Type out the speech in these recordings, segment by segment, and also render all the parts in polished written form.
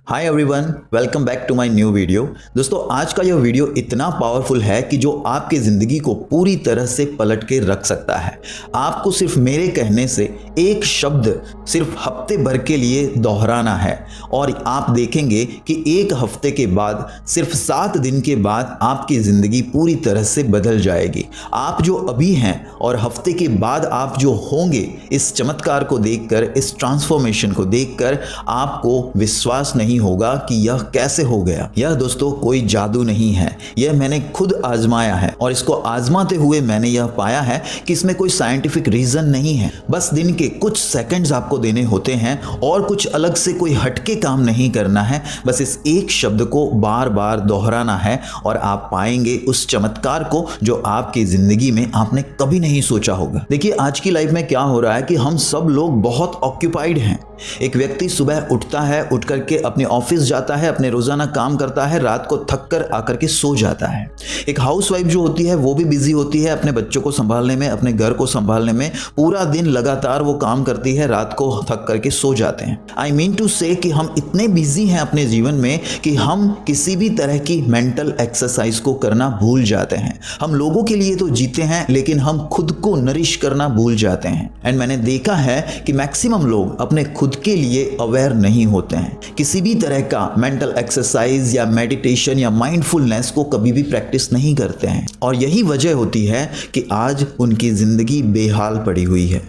Hi everyone, welcome back to my new video. दोस्तों, आज का यह वीडियो इतना पावरफुल है कि जो आपकी ज़िंदगी को पूरी तरह से पलट के रख सकता है। आपको सिर्फ मेरे कहने से एक शब्द सिर्फ हफ्ते भर के लिए दोहराना है और आप देखेंगे कि एक हफ्ते के बाद, सिर्फ 7 दिन के बाद आपकी ज़िंदगी पूरी तरह से बदल जाएगी। आप जो अभी हैं और हफ्ते के बाद आप जो होंगे, इस चमत्कार को देखकर, इस ट्रांसफॉर्मेशन को देखकर आपको विश्वास नहीं होगा कि यह कैसे हो गया। यह दोस्तों कोई जादू नहीं है, यह मैंने खुद आजमाया है और इसको आजमाते हुए मैंने यह पाया है कि इसमें कोई साइंटिफिक रीजन नहीं है। बस दिन के कुछ सेकंड्स आपको देने होते हैं और कुछ अलग से कोई हटके काम नहीं करना है। बस इस एक शब्द को बार बार दोहराना है और आप पाएंगे उस चमत्कार को जो आपकी जिंदगी में आपने कभी नहीं सोचा होगा। देखिए, आज की लाइफ में क्या हो रहा है कि हम सब लोग बहुत ऑक्यूपाइड हैं। एक व्यक्ति सुबह उठता है, उठ करके अपने ऑफिस जाता है, अपने रोजाना काम करता है, रात को थक कर आकर के सो जाता है। एक हाउसवाइफ जो होती है वो भी बिजी होती है अपने बच्चों को संभालने में, अपने घर को संभालने में। पूरा दिन लगातार वो काम करती है, रात को थक करके सो जाते हैं। आई मीन टू से कि हम इतने बिजी हैं अपने जीवन में कि हम किसी भी तरह की मेंटल एक्सरसाइज को करना भूल जाते हैं। हम लोगों के लिए तो जीते हैं, लेकिन हम खुद को नरिश करना भूल जाते हैं। एंड मैंने देखा है कि मैक्सिमम लोग अपने खुद के लिए अवेयर नहीं होते हैं, किसी भी तरह का मेंटल एक्सरसाइज या मेडिटेशन या माइंडफुलनेस को कभी भी प्रैक्टिस नहीं करते हैं। और यही वजह होती है कि आज उनकी जिंदगी बेहाल पड़ी हुई है।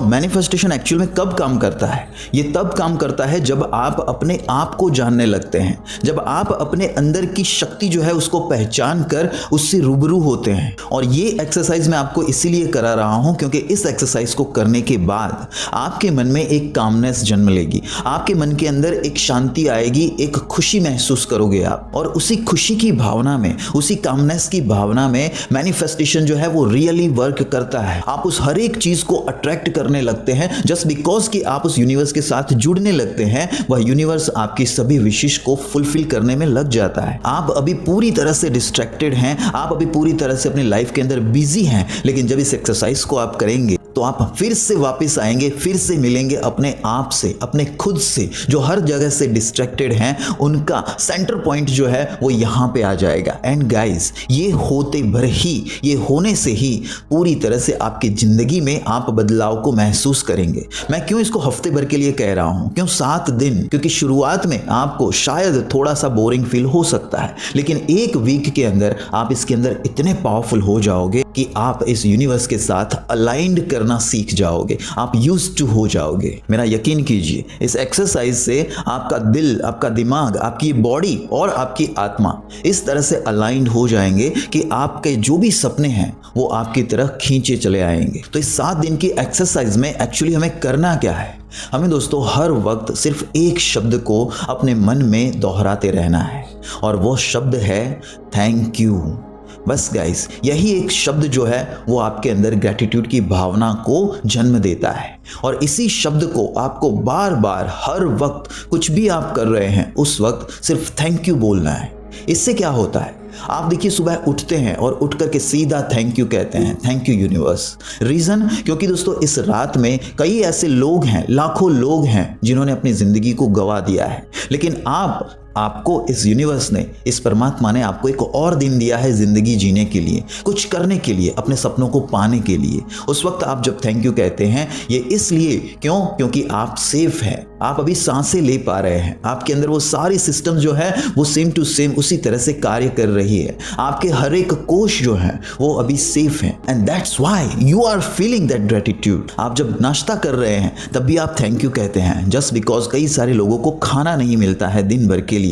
मैनिफेस्टेशन एक्चुअल में कब काम करता है? ये तब काम करता है जब आप अपने आप को जानने लगते हैं, जब आप अपने अंदर की शक्ति जो है उसको पहचान कर उससे रूबरू होते हैं। और ये एक्सरसाइज मैं आपको इसीलिए करा रहा हूं क्योंकि इस एक्सरसाइज को करने के बाद आपके मन में एक कामनेस जन्म लेगी, आपके मन के अंदर एक शांति आएगी, एक खुशी महसूस करोगे आप। और उसी खुशी की भावना में, उसी कामनेस की भावना में मैनिफेस्टेशन जो है वो रियली वर्क करता है। आप उस हर एक चीज को अट्रैक्ट करने लगते हैं जस्ट बिकॉज कि आप उस यूनिवर्स के साथ जुड़ने लगते हैं। वह यूनिवर्स आपकी सभी विशेष को फुलफिल करने में लग जाता है। आप अभी पूरी तरह से डिस्ट्रैक्टेड हैं, आप अभी पूरी तरह से अपनी लाइफ के अंदर बिजी हैं, लेकिन जब इस एक्सरसाइज को आप करेंगे तो आप फिर से वापस आएंगे, फिर से मिलेंगे अपने आप से, अपने खुद से। जो हर जगह से डिस्ट्रैक्टेड हैं, उनका सेंटर पॉइंट जो है वो यहाँ पे आ जाएगा। एंड गाइस, ये होते भर ही, ये होने से ही पूरी तरह से आपकी जिंदगी में आप बदलाव को महसूस करेंगे। मैं क्यों इसको हफ्ते भर के लिए कह रहा हूँ, क्यों 7 दिन? क्योंकि शुरुआत में आपको शायद थोड़ा सा बोरिंग फील हो सकता है, लेकिन एक वीक के अंदर आप इसके अंदर इतने पावरफुल हो जाओगे कि आप इस यूनिवर्स के साथ अलाइंड करना सीख जाओगे, आप यूज्ड टू हो जाओगे। मेरा यकीन कीजिए, इस एक्सरसाइज से आपका दिल, आपका दिमाग, आपकी बॉडी और आपकी आत्मा इस तरह से अलाइंड हो जाएंगे कि आपके जो भी सपने हैं वो आपकी तरफ खींचे चले आएंगे। तो इस 7 दिन की एक्सरसाइज में एक्चुअली हमें करना क्या है? हमें दोस्तों हर वक्त सिर्फ एक शब्द को अपने मन में दोहराते रहना है और वो शब्द है थैंक यू। बस गाइस, यही एक शब्द जो है वो आपके अंदर ग्रैटिट्यूड की भावना को जन्म देता है। और इसी शब्द को आपको बार बार, हर वक्त, कुछ भी आप कर रहे हैं उस वक्त सिर्फ थैंक यू बोलना है। इससे क्या होता है? आप देखिए, सुबह उठते हैं और उठ करके सीधा थैंक यू कहते हैं, थैंक यू यूनिवर्स। रीजन? क्योंकि दोस्तों इस रात में कई ऐसे लोग हैं, लाखों लोग हैं जिन्होंने अपनी जिंदगी को गंवा दिया है, लेकिन आपको इस यूनिवर्स ने, इस परमात्मा ने आपको एक और दिन दिया है जिंदगी जीने के लिए, कुछ करने के लिए, अपने सपनों को पाने के लिए। उस वक्त आप जब थैंक यू कहते हैं, ये इसलिए क्यों? क्योंकि आप सेफ हैं, आप अभी सांसें ले पा रहे हैं, आपके अंदर वो सारी सिस्टम जो है वो सेम टू सेम उसी तरह से कार्य कर रही है, आपके हर एक कोश जो है वो अभी सेफ है। And that's why you are feeling that gratitude. आप जब नाश्ता कर रहे हैं तब भी आप थैंक यू कहते हैं, जस्ट बिकॉज कई सारे लोगों को खाना नहीं मिलता है दिन भर के लिए।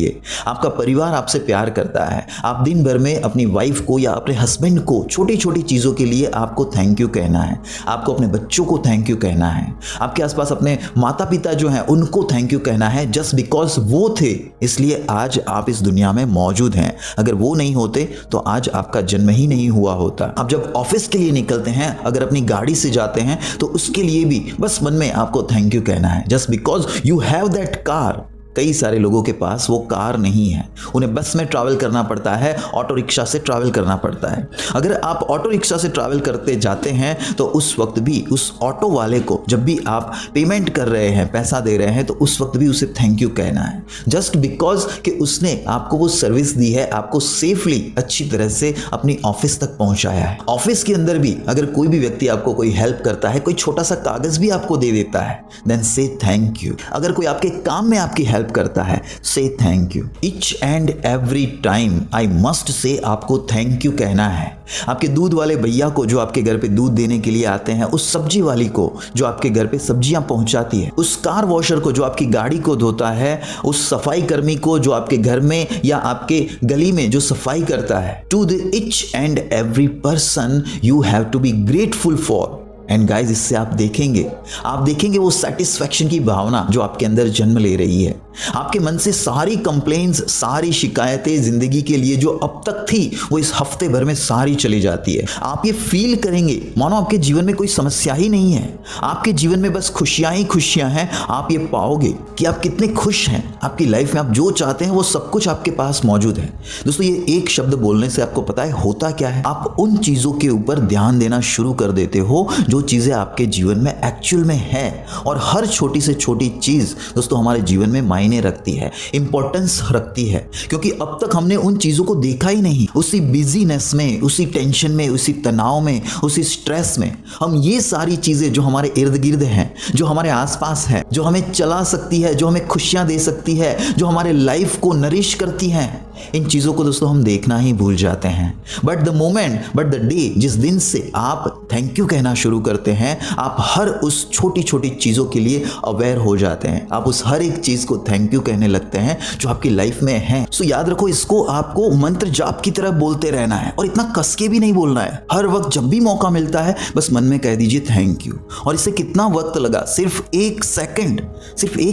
आपका परिवार आपसे प्यार करता है, आप दिन भर में अपनी वाइफ को या अपने हस्बैंड को छोटी छोटी चीजों के लिए आपको थैंक यू कहना है, आपको अपने बच्चों को थैंक यू कहना है, आपके आसपास अपने माता पिता जो हैं उनको थैंक यू कहना है, जस्ट बिकॉज वो थे इसलिए आज आप इस दुनिया में मौजूद हैं। अगर वो नहीं होते तो आज आपका जन्म ही नहीं हुआ होता। आप जब ऑफिस के लिए निकलते हैं, अगर अपनी गाड़ी से जाते हैं तो उसके लिए भी बस मन में आपको थैंक यू कहना है, just because you have that car. कई सारे लोगों के पास वो कार नहीं है, उन्हें बस में ट्रैवल करना पड़ता है, ऑटो रिक्शा से ट्रैवल करना पड़ता है। अगर आप ऑटो रिक्शा से ट्रैवल करते जाते हैं तो उस वक्त भी उस ऑटो वाले को जब भी आप पेमेंट कर रहे हैं, पैसा दे रहे हैं, तो उस वक्त भी उसे थैंक यू कहना है, जस्ट बिकॉज कि उसने आपको वो सर्विस दी है, आपको सेफली अच्छी तरह से अपनी ऑफिस तक पहुंचाया है। ऑफिस के अंदर भी अगर कोई भी व्यक्ति आपको कोई हेल्प करता है, कोई छोटा सा कागज भी आपको दे देता है, देन से थैंक यू। अगर कोई आपके काम में आपकी हेल्प करता है, से thank you. Each and every time I must say आपको थैंक यू कहना है। आपके दूध वाले भैया को जो आपके घर पे दूध देने के लिए आते हैं, उस सब्जी वाली को जो आपके घर पे सब्जियां पहुंचाती है, उस कार वॉशर को जो आपकी गाड़ी को धोता है, उस सफाई कर्मी को जो आपके घर में या आपके गली में जो सफाई करता है, to the each and every person you have to be grateful for. And guys, इससे आप देखेंगे वो सेटिस्फैक्शन की भावना जो आपके अंदर जन्म ले रही है। आपके मन से सारी कंप्लेंट्स, सारी शिकायतें जिंदगी के लिए जो अब तक थी, वो इस हफ्ते भर में सारी चली जाती है। आप ये फील करेंगे मानो आपके जीवन में कोई समस्या ही नहीं है, आपके जीवन में बस खुशियां ही खुशियां हैं। आप ये पाओगे कि आप कितने खुश हैं, आपकी लाइफ में आप जो चाहते हैं वो सब कुछ आपके पास मौजूद है। दोस्तों, ये एक शब्द बोलने से आपको पता है होता क्या है? आप उन चीजों के ऊपर ध्यान देना शुरू कर देते हो जो चीजें आपके जीवन में एक्चुअल में है। और हर छोटी से छोटी चीज दोस्तों हमारे जीवन में मायने रखती है, इंपॉर्टेंस रखती है, क्योंकि अब तक हमने उन चीजों को देखा ही नहीं। उसी बिजीनेस में, उसी टेंशन में, उसी तनाव में, उसी स्ट्रेस में हम ये सारी चीजें जो हमारे इर्द गिर्द हैं, जो हमारे आसपास है, जो हमें चला सकती है, जो हमें खुशियां दे सकती है, जो हमारे लाइफ को नरिश करती हैं, इन चीजों को दोस्तों हम देखना ही भूल जाते हैं। बट द डे, जिस दिन से आप थैंक यू कहना शुरू करते हैं, आप हर उस छोटी छोटी चीजों के लिए अवेयर हो जाते हैं। आप उस हर एक चीज को थैंक यू कहने लगते हैं जो आपकी लाइफ में है। सो याद रखो, इसको आपको मंत्र जाप की तरह बोलते रहना है और इतना कस के भी नहीं बोलना है। हर वक्त जब भी मौका मिलता है बस मन में कह दीजिए थैंक यू। और इसे कितना वक्त लगा? सिर्फ एक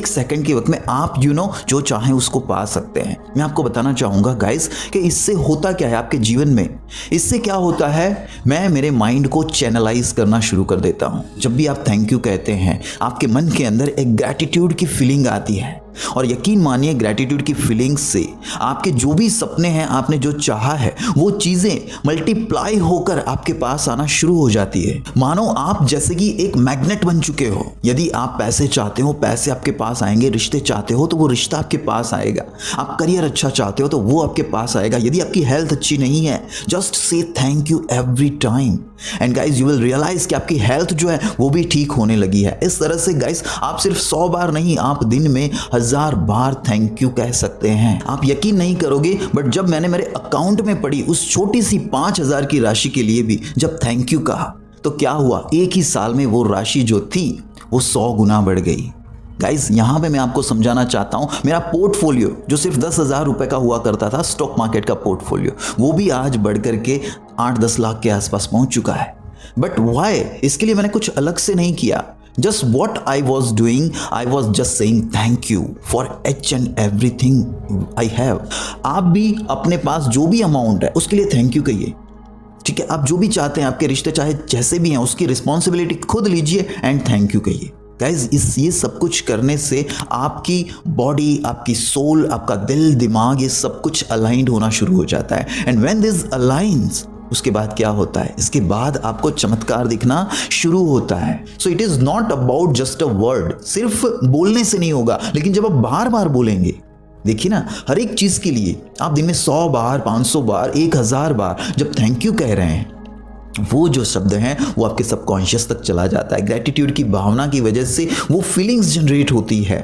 सेकंड के वक्त में आप जो चाहें उसको पा सकते हैं। मैं आपको बताना चाहूंगा गाइस कि इससे होता क्या है आपके जीवन में। इससे क्या होता है, मैं मेरे माइंड को चैनलाइज करना शुरू कर देता हूं। जब भी आप थैंक यू कहते हैं, आपके मन के अंदर एक ग्रैटिट्यूड की फीलिंग आती है। और यकीन मानिए, ग्रैटिट्यूड की फीलिंग्स से आपके जो भी सपने हैं, आपने जो चाहा है, वो चीजें मल्टीप्लाई होकर आपके पास आना शुरू हो जाती है। मानो आप जैसे कि एक मैग्नेट बन चुके हो। यदि आप पैसे चाहते हो, पैसे आपके पास आएंगे। रिश्ते चाहते हो तो वो रिश्ता आपके पास आएगा। आप करियर अच्छा चाहते हो तो वो आपके पास आएगा। यदि आपकी हेल्थ अच्छी नहीं है, just say thank you every time and guys you will realize कि आपकी हेल्थ जो है वो भी ठीक होने लगी है। इस तरह से गाइज आप सिर्फ 100 बार नहीं, आप दिन में 1000 बार थैंक यू कह सकते हैं। आप यकीन नहीं करोगे, बट जब मैंने मेरे अकाउंट में पड़ी उस छोटी सी 5000 की राशि के लिए भी जब थैंक यू कहा, तो क्या हुआ, एक ही साल में वो राशि जो थी वो 100 गुना बढ़ गई। गाइज, यहां पे मैं आपको समझाना चाहता हूं, मेरा पोर्टफोलियो जो सिर्फ 10,000 रुपए का हुआ करता था, स्टॉक मार्केट का पोर्टफोलियो, वो भी आज बढ़ करके 8-10 लाख के आसपास पहुंच चुका है। But why? इसके लिए मैंने कुछ अलग से नहीं किया। Just what I was doing, I was just saying thank you for each and everything I have. आप भी अपने पास जो भी अमाउंट है उसके लिए थैंक यू कहिए। ठीक है, आप जो भी चाहते हैं, आपके रिश्ते चाहे जैसे भी हैं, उसकी रिस्पॉन्सिबिलिटी खुद लीजिए एंड थैंक यू कहिए। गाइज, ये सब कुछ करने से आपकी बॉडी, आपकी सोल, आपका दिल, दिमाग, ये सब कुछ अलाइंड होना शुरू हो जाता है। एंड व्हेन दिस अलाइंस, उसके बाद क्या होता है? इसके बाद आपको चमत्कार दिखना शुरू होता है। So it is not about just a word. सिर्फ बोलने से नहीं होगा, लेकिन जब आप बार बार बोलेंगे, देखिए ना, हर एक चीज के लिए आप दिन में 100 बार, 500 बार, 1000 बार जब थैंक यू कह रहे हैं, वो जो शब्द हैं वो आपके सबकॉन्शियस तक चला जाता है। ग्रैटिट्यूड की भावना की वजह से वो फीलिंग्स जनरेट होती है।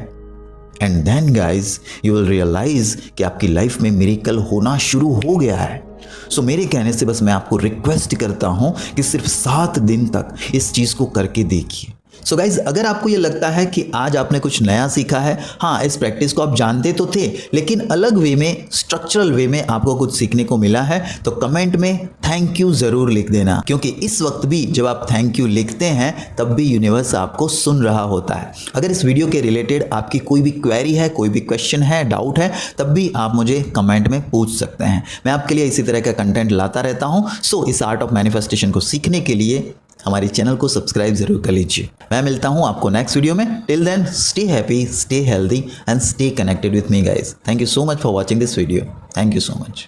And then guys you will realize कि आपकी लाइफ में मिरेकल होना शुरू हो गया है। सो मेरे कहने से बस मैं आपको रिक्वेस्ट करता हूं कि सिर्फ 7 दिन तक इस चीज को करके देखिए। सो गाइज, अगर आपको ये लगता है कि आज आपने कुछ नया सीखा है, हाँ, इस प्रैक्टिस को आप जानते तो थे, लेकिन अलग वे में, स्ट्रक्चरल वे में आपको कुछ सीखने को मिला है, तो कमेंट में थैंक यू जरूर लिख देना, क्योंकि इस वक्त भी जब आप थैंक यू लिखते हैं तब भी यूनिवर्स आपको सुन रहा होता है। अगर इस वीडियो के रिलेटेड आपकी कोई भी क्वेरी है, कोई भी क्वेश्चन है, डाउट है, तब भी आप मुझे कमेंट में पूछ सकते हैं। मैं आपके लिए इसी तरह का कंटेंट लाता रहता हूँ। सो इस आर्ट ऑफ मैनिफेस्टेशन को सीखने के लिए हमारे चैनल को सब्सक्राइब जरूर कर लीजिए। मैं मिलता हूँ आपको नेक्स्ट वीडियो में। Till then stay happy, stay healthy and stay connected with me guys. Thank you so much for watching this video. Thank you so much.